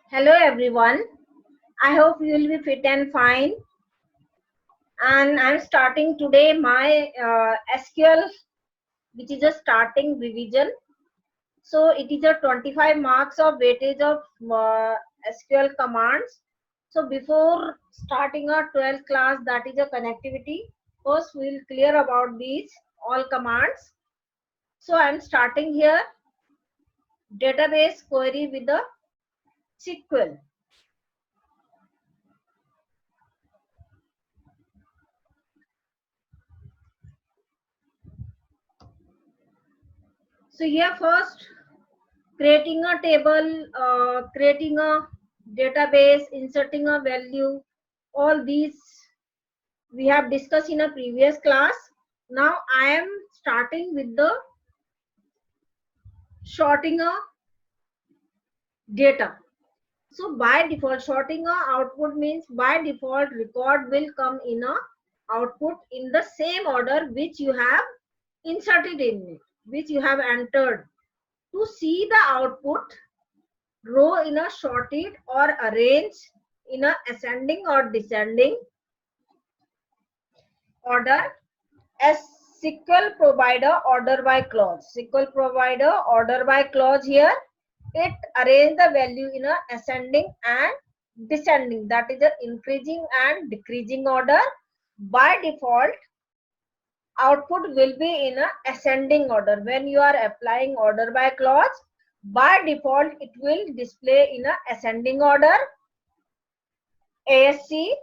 Hello everyone. I hope you will be fit and fine. And I'm starting today my SQL, which is a starting revision. So it is a 25 marks of weightage of SQL commands. So before starting our 12th class, that is a connectivity. First, we'll clear about these all commands. So I'm starting here database query with the SQL. So here first creating a table, creating a database, inserting a value, all these we have discussed in a previous class. Now I am starting with the sorting a data. So by default, sorting a output means by default record will come in a output in the same order which you have inserted in it, which you have entered. To see the output, row in a sorted or arranged in a ascending or descending order as SQL provider order by clause. SQL provider order by clause here, it arrange the value in a ascending and descending, that is a increasing and decreasing order. By default, output will be in a ascending order. When you are applying order by clause, by default it will display in a ascending order ASC,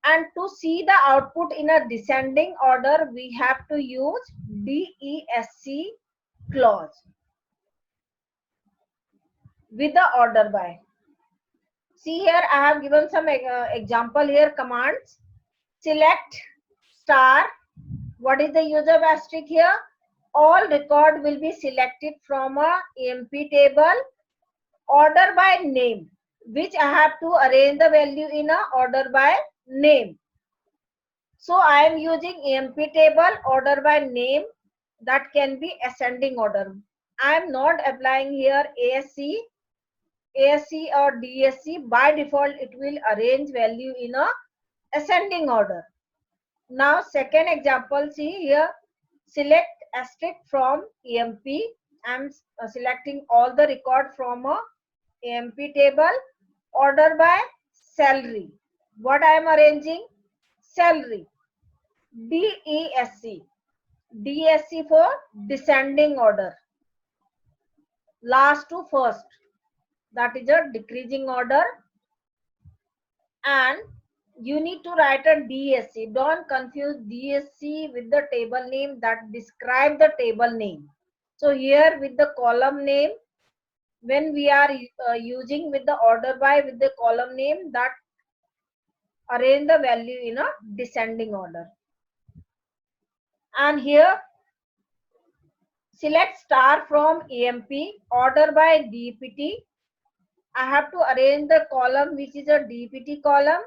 and to see the output in a descending order we have to use DESC clause with the order by. See here I have given some example here commands. Select star. What is the use of asterisk here? All record will be selected from a EMP table. Order by name, which I have to arrange the value in a order by name. So I am using EMP table order by name, that can be ascending order. I am not applying here ASC or DSC. By default it will arrange value in a ascending order. Now second example, see here, select asterisk from EMP. I am selecting all the record from a EMP table. Order by salary. What I am arranging? Salary. DESC. DSC for descending order. Last to first. That is a decreasing order. And you need to write a DSC. Don't confuse DSC with the table name that describe the table name. So here with the column name, when we are using with the order by with the column name, that arrange the value in a descending order. And here select star from EMP, order by DPT. I have to arrange the column which is a DPT column,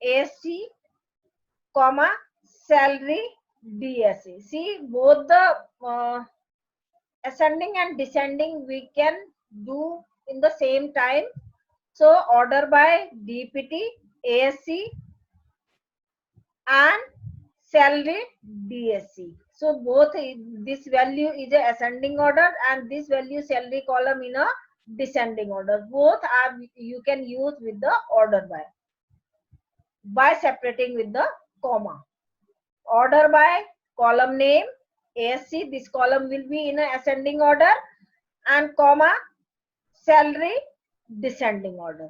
ASC, comma, salary, DSC. See, both the ascending and descending we can do in the same time. So order by DPT, ASC and salary, DSC. So both this value is a ascending order and this value salary column in a descending order. Both are you can use with the order by separating with the comma. Order by column name ASC, this column will be in a ascending order, and comma salary descending order.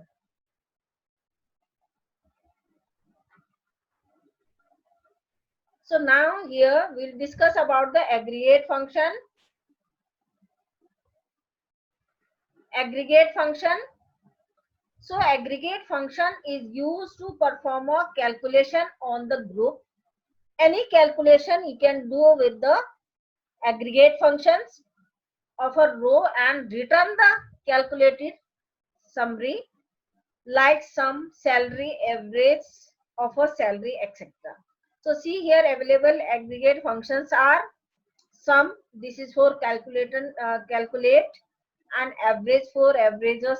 So now here we'll discuss about the aggregate function. Aggregate function. So aggregate function is used to perform a calculation on the group. Any calculation you can do with the aggregate functions of a row and return the calculated summary, like sum, salary, average of a salary, etc. So see here available aggregate functions are sum, this is for calculate, and average for averages,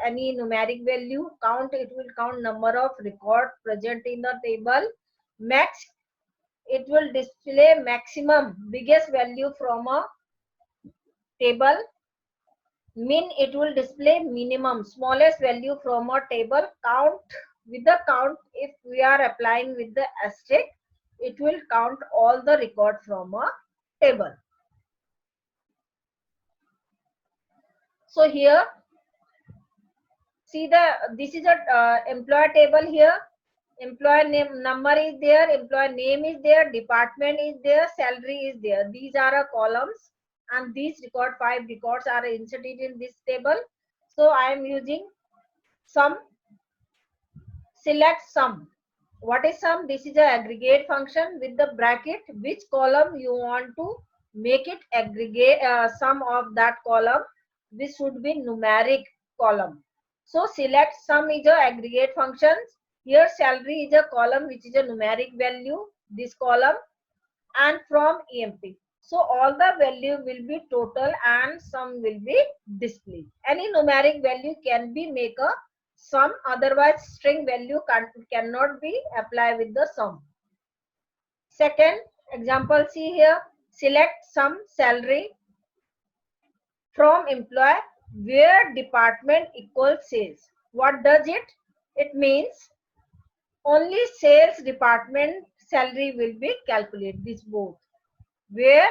any numeric value. Count, it will count number of record present in the table. Max, it will display maximum biggest value from a table. Min, it will display minimum smallest value from a table. Count, with the count, if we are applying with the asterisk, it will count all the record from a table. So here, see this is a employer table here. Employer name number is there, employer name is there, department is there, salary is there. These are columns, and these 5 records are inserted in this table. So I am using sum. Select sum. What is sum? This is an aggregate function with the bracket. Which column you want to make it aggregate, sum of that column. This should be numeric column. So select sum is a aggregate functions. Here salary is a column which is a numeric value, this column, and from EMP. So all the value will be total and sum will be displayed. Any numeric value can be make a sum, otherwise string value cannot be applied with the sum. Second example, see here, select sum salary from employee where department equals sales. What does it? It means only sales department salary will be calculated, this both. Where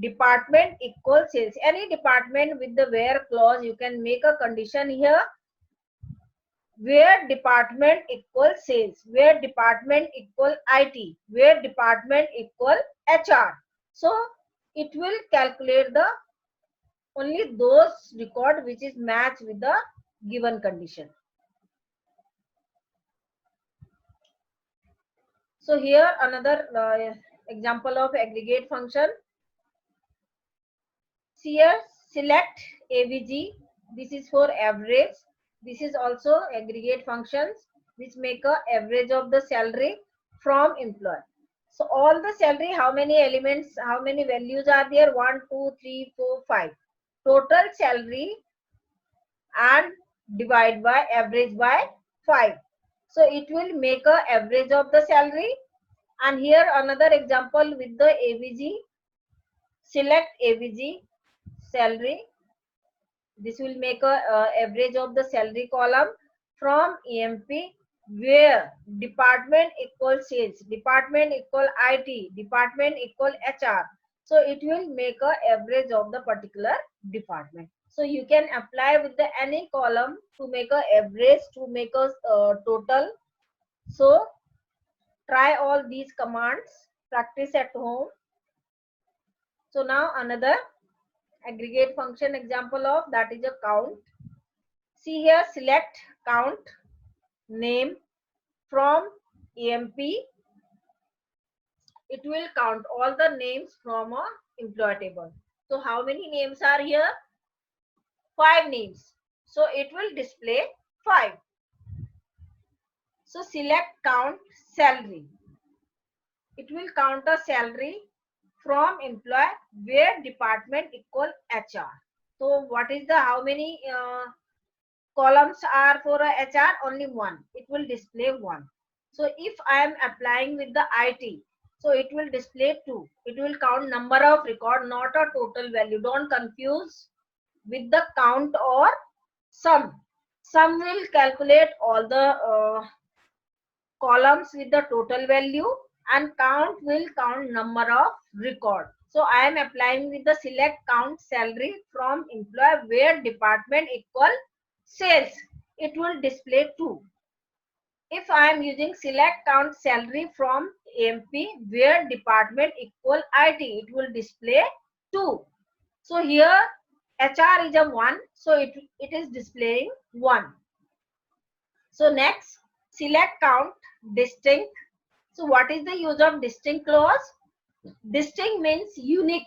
department equals sales. Any department with the where clause, you can make a condition here. Where department equals sales, where department equal IT, where department equal HR. So it will calculate the only those record which is matched with the given condition. So here another example of aggregate function. See here, select AVG. This is for average. This is also aggregate functions which make a average of the salary from employee. So all the salary, how many elements, how many values are there? 1, 2, 3, 4, 5. Total salary and divide by average by 5. So it will make a average of the salary. And here another example with the AVG. Select AVG salary. This will make a average of the salary column from EMP where department equals sales, department equal IT, department equal HR. So it will make a average of the particular department. So you can apply with the any column to make a average, to make a total. So try all these commands, practice at home. So now another aggregate function example of that is a count. See here, select count name from EMP. It will count all the names from a employee table. So how many names are here? 5 names. So it will display 5. So select count salary. It will count a salary from employee where department equal HR. So what is the, how many columns are for a HR? Only 1. It will display 1. So if I am applying with the IT, so it will display 2. It will count number of record, not a total value. Don't confuse with the count or sum. Sum will calculate all the columns with the total value, and count will count number of record. So I am applying with the select count salary from employee where department equal sales. It will display 2. If I am using select count salary from MP where department equal IT, it will display 2. So here HR is a 1, so it is displaying 1. So next, select count distinct. So what is the use of distinct clause? Distinct means unique.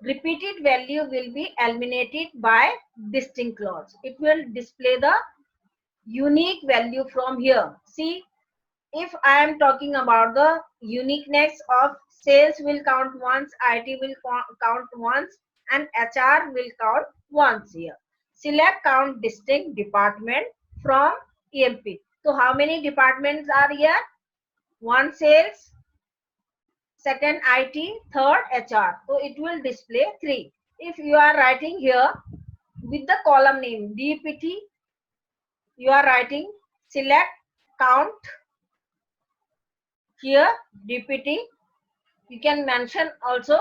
Repeated value will be eliminated by distinct clause. It will display the unique value from here. See, if I am talking about the uniqueness of sales will count once, IT will count once, and HR will count once here. Select count distinct department from EMP. So how many departments are here? One sales, second IT, third HR. So it will display 3. If you are writing here with the column name DPT, you are writing select count here DPT. You can mention also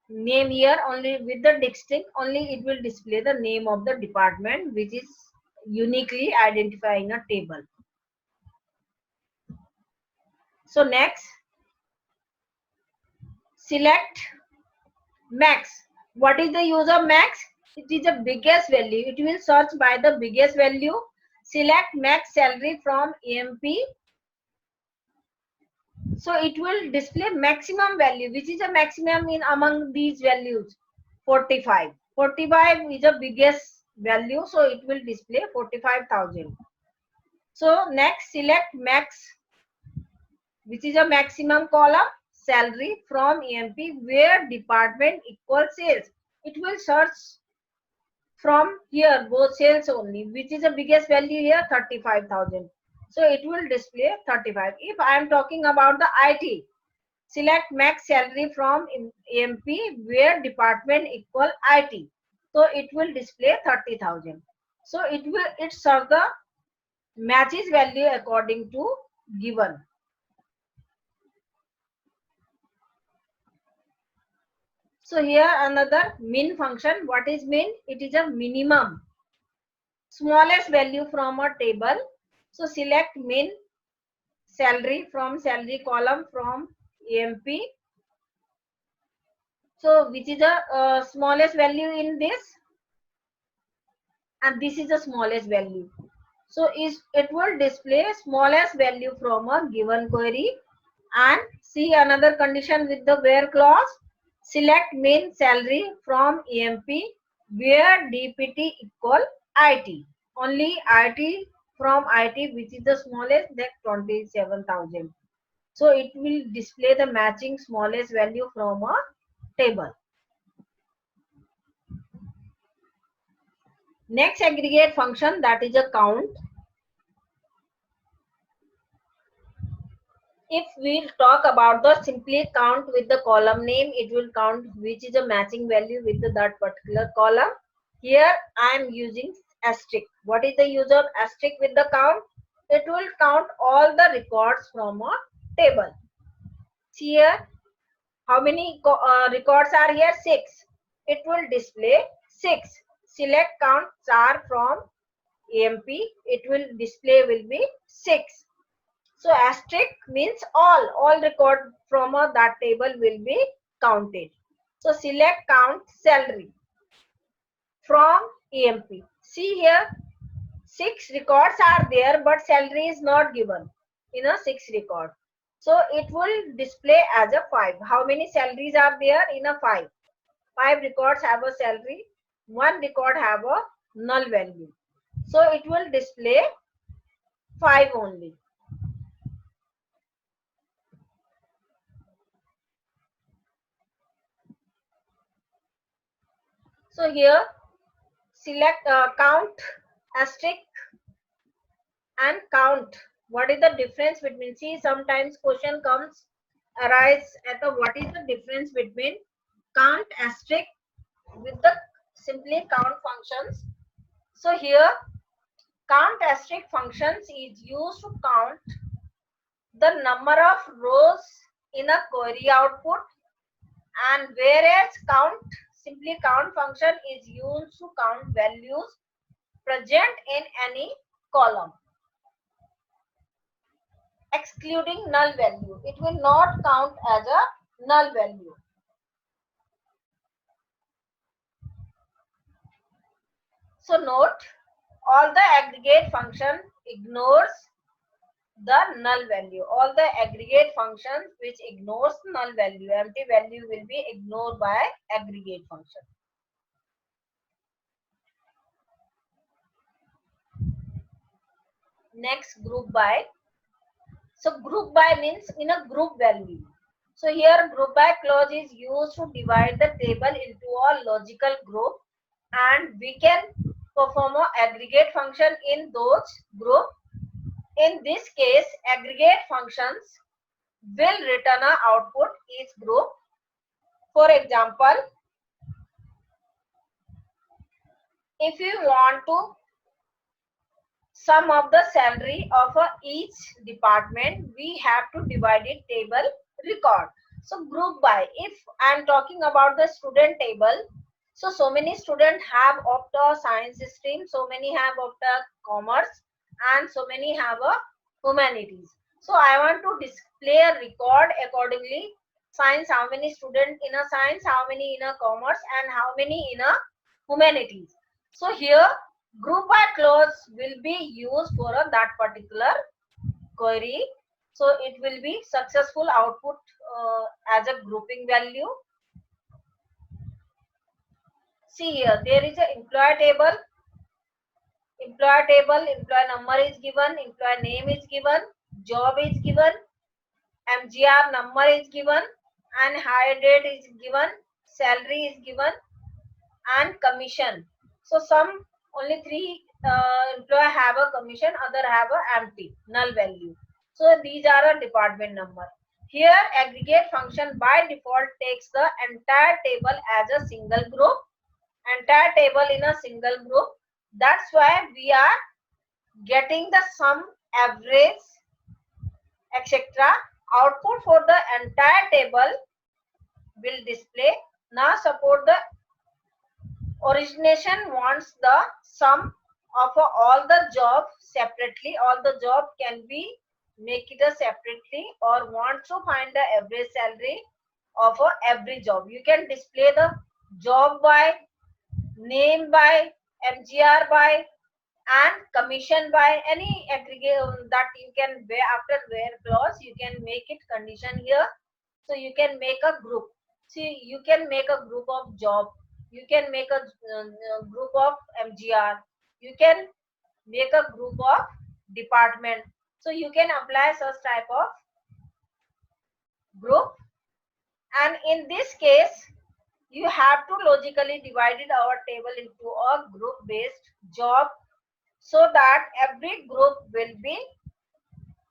name here only with the distinct, only it will display the name of the department which is uniquely identifying a table. So next, select max. What is the use of max? It is the biggest value. It will search by the biggest value. Select max salary from EMP. So it will display maximum value. Which is the maximum in among these values? 45. 45 is the biggest value. So it will display 45,000. So next, select max, which is a maximum column, salary from EMP where department equals sales. It will search from here both sales only, which is the biggest value here, 35,000. So it will display 35. If I am talking about the IT, select max salary from EMP where department equal IT. So it will display 30,000. So it serve the matches value according to given. So here another min function. What is min? It is a minimum, smallest value from a table. So select min salary from salary column from EMP. So which is the smallest value in this? And this is the smallest value. So it will display smallest value from a given query. And see another condition with the where clause. Select min salary from EMP where DPT equal IT. Only IT from IT, which is the smallest, that 27,000. So it will display the matching smallest value from a table. Next aggregate function, that is a count. If we talk about the simply count with the column name, it will count which is a matching value with that particular column. Here I am using asterisk. What is the use of asterisk with the count? It will count all the records from a table. See here, how many records are here? 6. It will display 6. Select count star from EMP. It will display will be 6. So asterisk means all record from that table will be counted. So select count salary from EMP. See here, 6 records are there, but salary is not given in a 6 record. So it will display as a 5. How many salaries are there in a 5? 5 records have a salary, 1 record have a null value. So it will display 5 only. So here select count asterisk and count. What is the difference between? See, sometimes question comes arise at the what is the difference between count asterisk with the simply count functions. So here count asterisk functions is used to count the number of rows in a query output, and whereas simply count function is used to count values present in any column excluding null value. It will not count as a null value. So note, all the aggregate function ignores the null value. All the aggregate functions which ignores null value, empty value will be ignored by aggregate function. Next, group by. So group by means in a group value. So here group by clause is used to divide the table into a logical group, and we can perform a aggregate function in those group. In this case, aggregate functions will return a output each group. For example, if you want to sum of the salary of each department, we have to divide it table record. So group by, if I am talking about the student table, so many students have opted science stream, so many have opted commerce, and so many have a humanities. So I want to display a record accordingly. Science, how many students in a science, how many in a commerce, and how many in a humanities. So here group by clause will be used for that particular query. So it will be successful output as a grouping value. See here, there is an employee table. Employee number is given, employee name is given, job is given, MGR number is given, and hire date is given, salary is given, and commission. So some only three employee have a commission, other have a empty null value. So these are a department number. Here aggregate function by default takes the entire table as a single group, entire table in a single group. That's why we are getting the sum, average, etc. Output for the entire table will display. Now support the origination wants the sum of all the job separately. All the job can be make it a separately, or want to find the average salary of every job. You can display the job by, name by, MGR by, and commission by, any aggregate that you can after where clause you can make it condition here. So you can make a group. See, you can make a group of job, you can make a group of MGR, you can make a group of department. So you can apply such type of group, and in this case you have to logically divide our table into a group based job, so that every group will be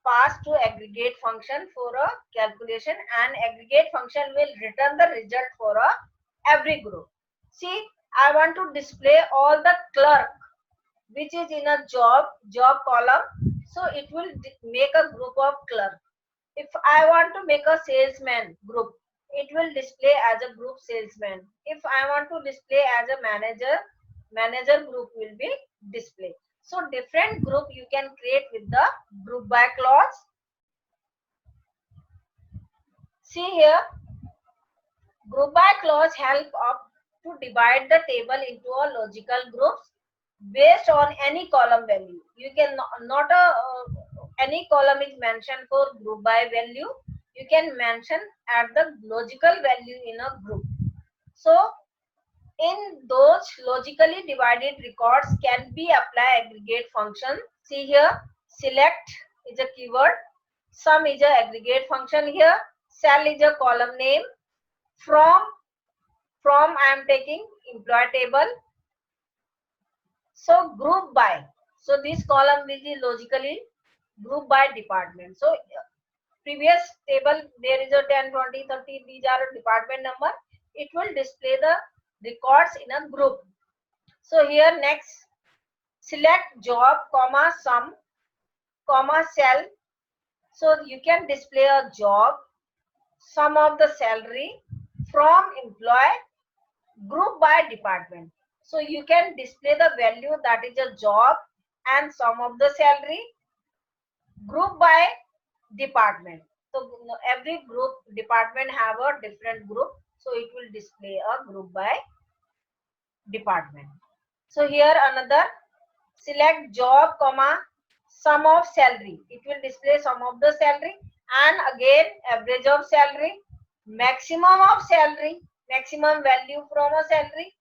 passed to aggregate function for a calculation, and aggregate function will return the result for every group. See, I want to display all the clerk which is in a job column, so it will make a group of clerk. If I want to make a salesman group, it will display as a group salesman. If I want to display as a manager group will be displayed. So different group you can create with the group by clause. See here, group by clause help to divide the table into a logical groups based on any column value. You can not any column is mentioned for group by value. You can mention at the logical value in a group. So in those logically divided records can be applied aggregate function. See here, select is a keyword, sum is a aggregate function here, cell is a column name, from I am taking employee table. So group by, so this column will be logically group by department. So previous table there is a 10, 20, 30, these are department number. It will display the records in a group. So here next, select job comma sum comma cell. So you can display a job, sum of the salary, from employee, group by department. So you can display the value that is a job and sum of the salary, group by department. So every group department have a different group, so it will display a group by department. So here another, select job comma sum of salary, it will display sum of the salary, and again average of salary, maximum of salary, maximum value from a salary,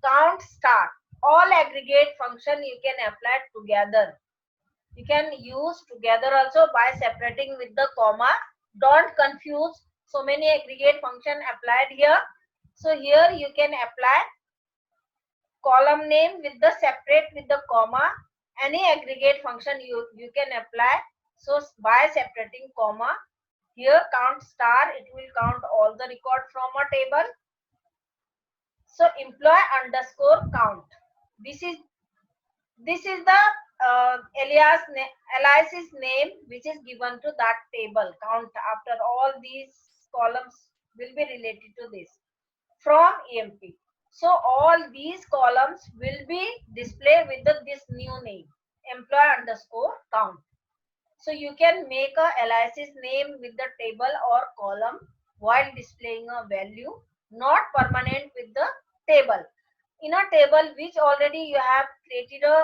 count star. All aggregate function you can apply together. You can use together also by separating with the comma. Don't confuse So many aggregate function applied here. So here you can apply column name with the separate with the comma. Any aggregate function you can apply. So by separating comma, here count star, it will count all the record from a table. So employee underscore count. This is the alias's name which is given to that table count. After all these columns will be related to this from EMP. So all these columns will be displayed with this new name, employee underscore count. So you can make a alias's name with the table or column while displaying a value not permanent with the table. In a table which already you have created a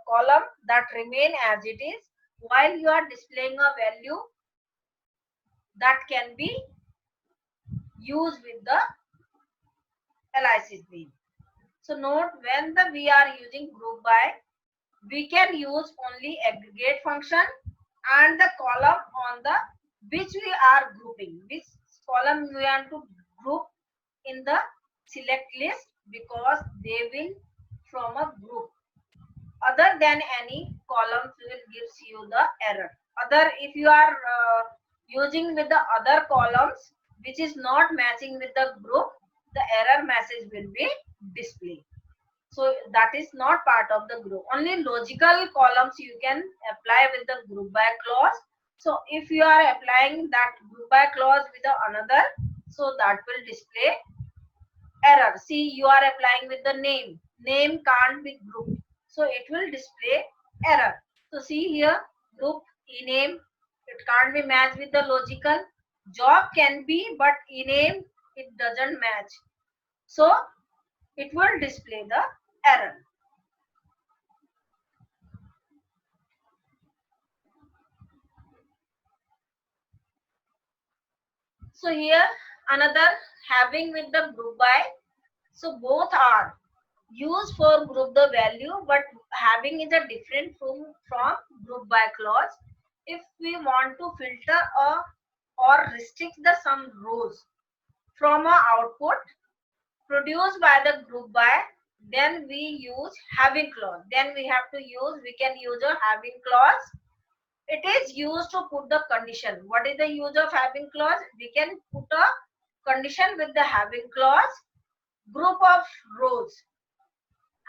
column that remain as it is, while you are displaying a value that can be used with the alias's name. So note, when we are using group by, we can use only aggregate function and the column on the which we are grouping, which column we want to group in the select list, because they will from a group. Other than any columns will gives you the error. Other, if you are using with the other columns which is not matching with the group, the error message will be displayed. So that is not part of the group. Only logical columns you can apply with the group by clause. So if you are applying that group by clause with another, so that will display error. See, you are applying with the name. Name can't be grouped. So it will display error. So see here, group ename, it can't be matched with the logical. Job can be, but ename it doesn't match. So it will display the error. So here another having with the group by. So both are used for group the value, but having is a different from group by clause. If we want to filter or restrict the some rows from a output produced by the group by, then we use having clause. Then we can use a having clause. It is used to put the condition. What is the use of having clause? We can put a condition with the having clause, group of rows.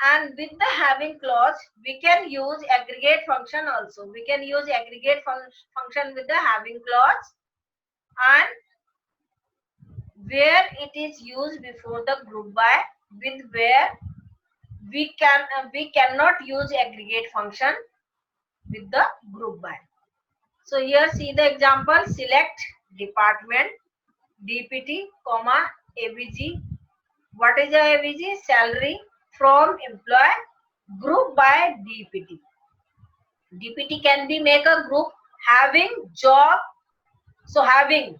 And with the having clause, we can use aggregate function also. We can use aggregate function with the having clause, and where it is used before the group by, with where we cannot use aggregate function with the group by. So here see the example, select department, DPT, comma, AVG. What is the AVG? Salary from employee, group by DPT. DPT can be make a group having job. So having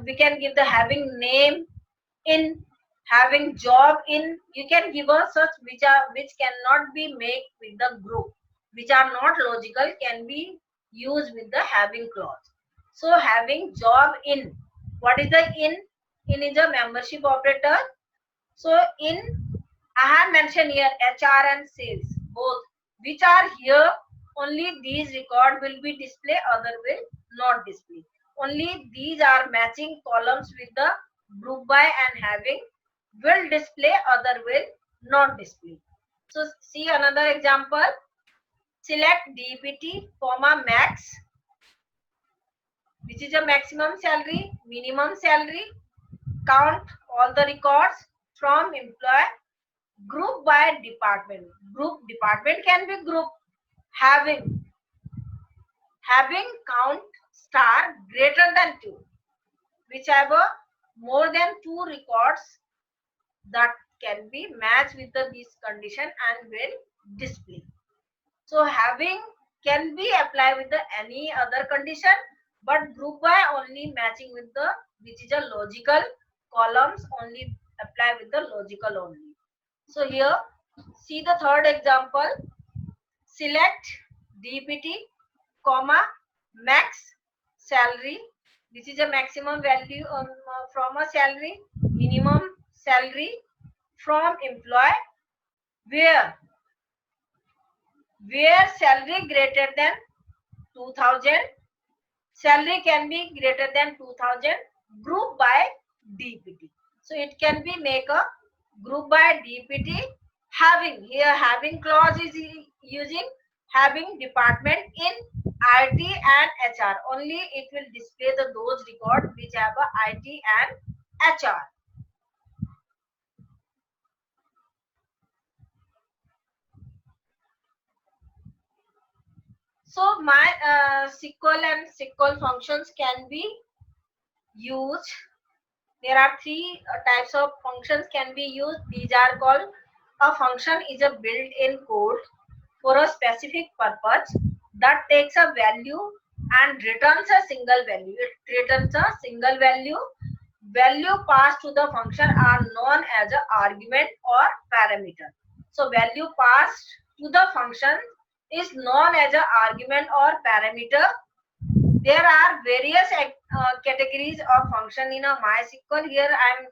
we can give the having name in, having job in. You can give us such which cannot be made with the group, which are not logical, can be used with the having clause. So having job in. What is the in? In is a membership operator. So in, I have mentioned here HR and sales both, which are here. Only these record will be displayed, other will not display. Only these are matching columns with the group by and having will display, other will not display. So see another example. Select DPT, comma max, which is a maximum salary, minimum salary. Count all the records from employee, group by department. Group department can be group. Having count star greater than 2, whichever more than 2 records that can be matched with this condition and will display. So having can be applied with any other condition, but group by only matching with the which is a logical columns, only apply with the logical only. So here see the third example. Select DPT, comma max salary, This is a maximum value from a salary, minimum salary from employee, where salary greater than 2000, salary can be greater than 2000, group by DPT. So it can be make a group by DPT. Having, here having clause is using having department in IT and HR. Only it will display the those records which have a IT and HR. So my SQL and SQL functions can be used. There are three types of functions can be used. These are called, a function is a built-in code for a specific purpose that takes a value and returns a single value. It returns a single value. Value passed to the function are known as an argument or parameter. So value passed to the function is known as an argument or parameter. There are various categories of function in a MySQL. Here I am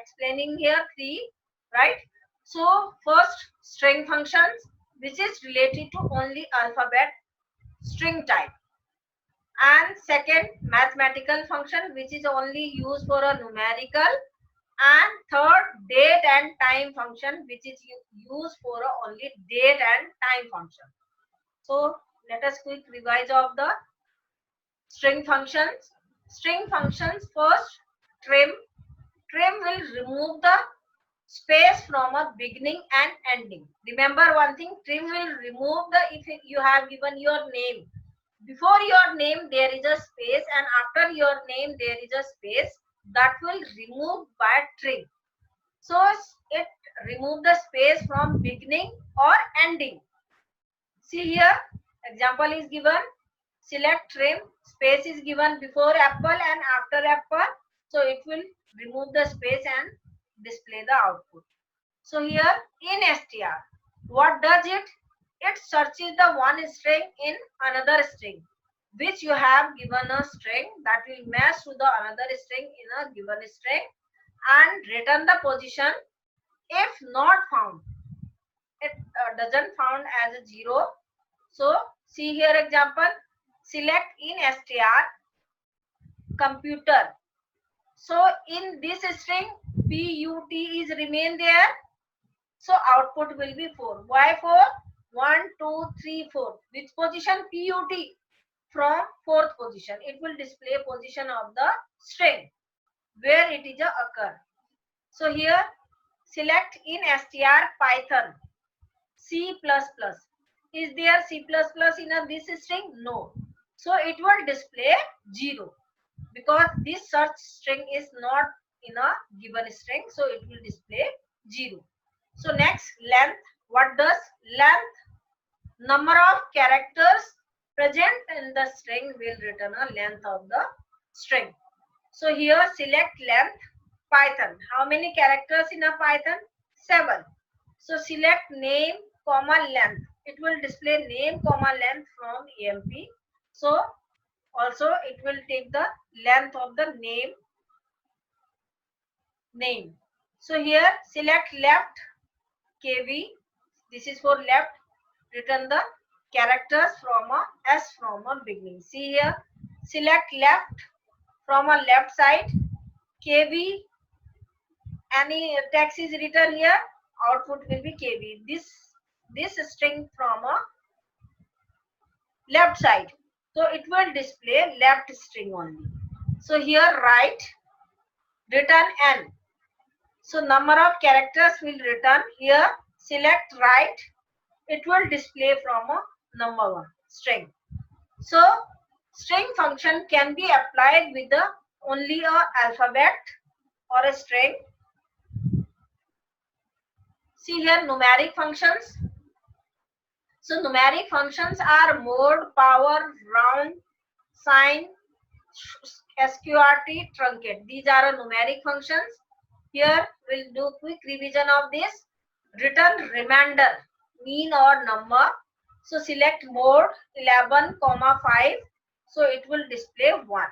explaining here three, right? So first, string functions, which is related to only alphabet string type. And second, mathematical function, which is only used for a numerical. And third, date and time function, which is used for a only date and time function. So let us quick revise of the string functions. String functions, first, trim. Trim will remove the space from a beginning and ending. Remember one thing, trim will remove the, if you have given your name, before your name there is a space and after your name there is a space, that will remove by trim. So it remove the space from beginning or ending. See here, example is given, select trim, space is given before apple and after apple, so it will remove the space and display the output. So here in str, what does it? It searches the one string in another string, which you have given a string, that will match to the another string in a given string, and return the position. If not found, it doesn't found as a 0. So see here example, select in str computer. So in this string PUT is remain there. So output will be 4. Why 4? 1, 2, 3, 4. Which position? PUT. From fourth position. It will display position of the string where it is a occur. So here select in str Python C++. Is there C++ in this string? No. So it will display 0 because this search string is not in a given string. So it will display 0. So next, length. What does length? Number of characters present in the string will return a length of the string. So here select length Python. How many characters in a Python? 7. So select name comma length. It will display name comma length from EMP. So also it will take the length of the name. So here select left KV. This is for left. Return the characters from a S from a beginning. See here, select left from a left side, KV, any text is written here, output will be KV. This string from a left side, so it will display left string only. So here right, return N. So number of characters will return here, select right, it will display from a number 1 string. So string function can be applied with only a alphabet or a string. See here numeric functions. So numeric functions are mode, power, round, sign, sqrt, truncate. These are numeric functions. Here we'll do quick revision of this. Return remainder, mean or number. So select mode 11, 5. So it will display 1.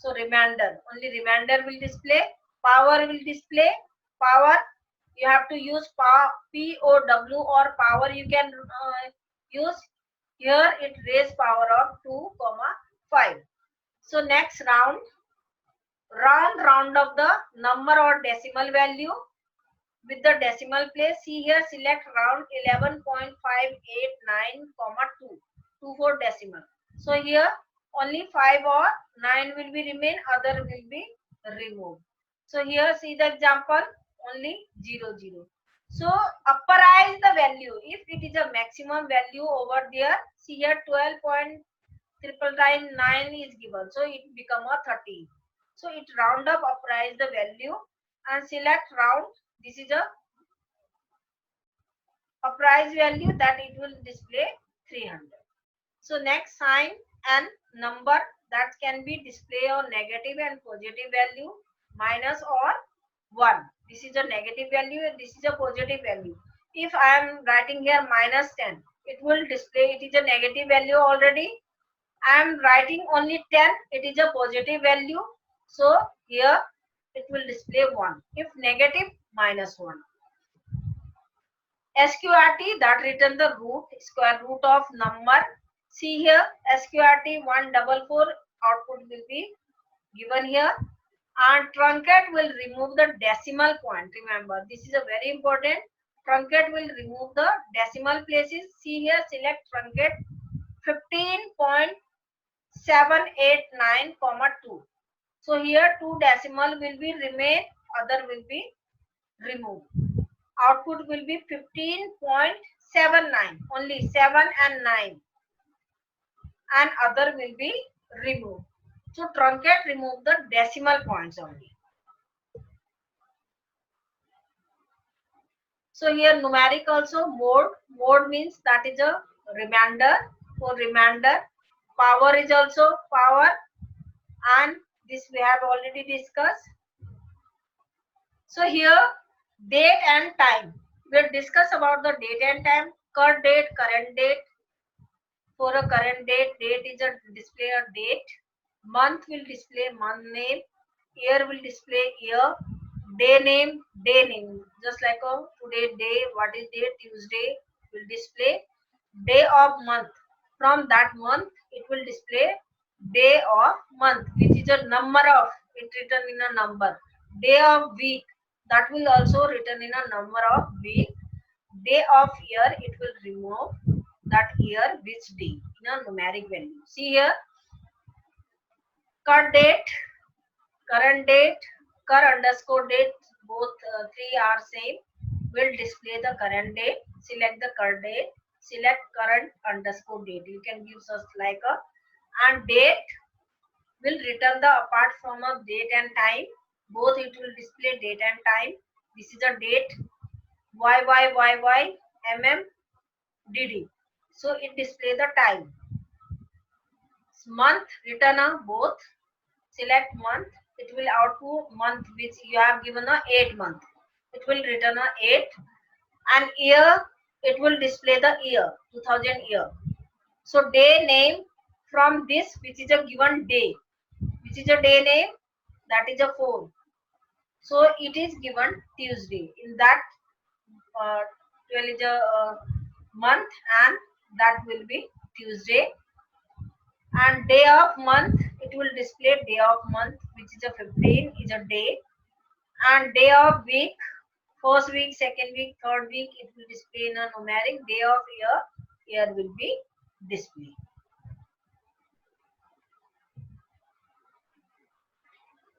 So remainder, only remainder will display. Power will display. Power, you have to use POW or power you can use. Here it raise power of 2, 5. So next round of the number or decimal value with the decimal place. See here, select round 11.589, 2 for decimal. So here only 5 or 9 will be remain, other will be removed. So here see the example, only 0 0. So upperize the value. If it is a maximum value over there, see here 12.999 is given, so it become a 13. So it round up, upperize the value and select round. This is a price value that it will display 300. So next, sign and number that can be display on negative and positive value, minus or 1. This is a negative value and this is a positive value. If I am writing here minus 10, it will display, it is a negative value already. I am writing only 10, it is a positive value. So here it will display 1. If negative, minus 1. SQRT that return the root, square root of number. See here, SQRT 144 output will be given here. And truncate will remove the decimal point. Remember, this is a very important. Truncate will remove the decimal places. See here, select truncate 15.789, 2. So here 2 decimal will be remain, other will be removed. Output will be 15.79, only 7 and 9, and other will be removed. So truncate, remove the decimal points only. So here numeric also, mode means that is a remainder. For remainder, power is also power, and this we have already discussed. So here date and time, we'll discuss about the date and time. Current date. For a current date, date is a display a date. Month will display month name. Year will display year. Day name. Just like a today day, what is day? Tuesday will display day of month. From that month, it will display day of month, which is a number of, it written in a number. Day of week, that will also written in a number of week. Day of year, it will remove that year, which day, in a numeric value. See here, current date, underscore date, both three are same. Will display the current date. Select the current date. Select current underscore date. You can give us like a, and date will return the apart from a date and time. Both it will display date and time. This is a date. DD. So it display the time. Month, return a both. Select month, it will output month which you have given a 8 month. It will return a 8. And year, it will display the year, 2000 year. So day name from this, which is a given day, which is a day name, that is a 4. So it is given Tuesday. In that 12 is a month, and that will be Tuesday. And day of month, it will display day of month, which is a 15 is a day. And day of week, first week, second week, third week, it will display in a numeric. Day of year will be displayed.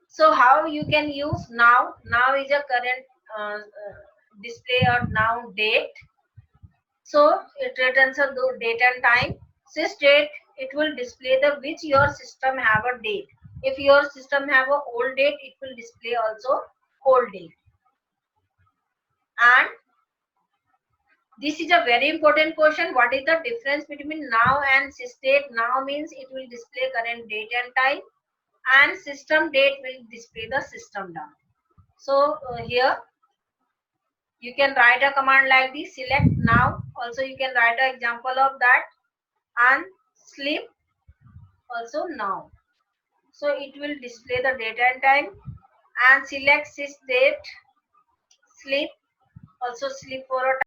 So how you can use now? Now is a current display or now date. So it returns a date and time. Sys date, it will display the which your system have a date. If your system have a old date, it will display also old date. And this is a very important question. What is the difference between now and sys date? Now means it will display current date and time, and system date will display the system date. So here you can write a command like this, select now. Also you can write an example of that, and sleep also now. So it will display the date and time, and select sys date sleep, also sleep for a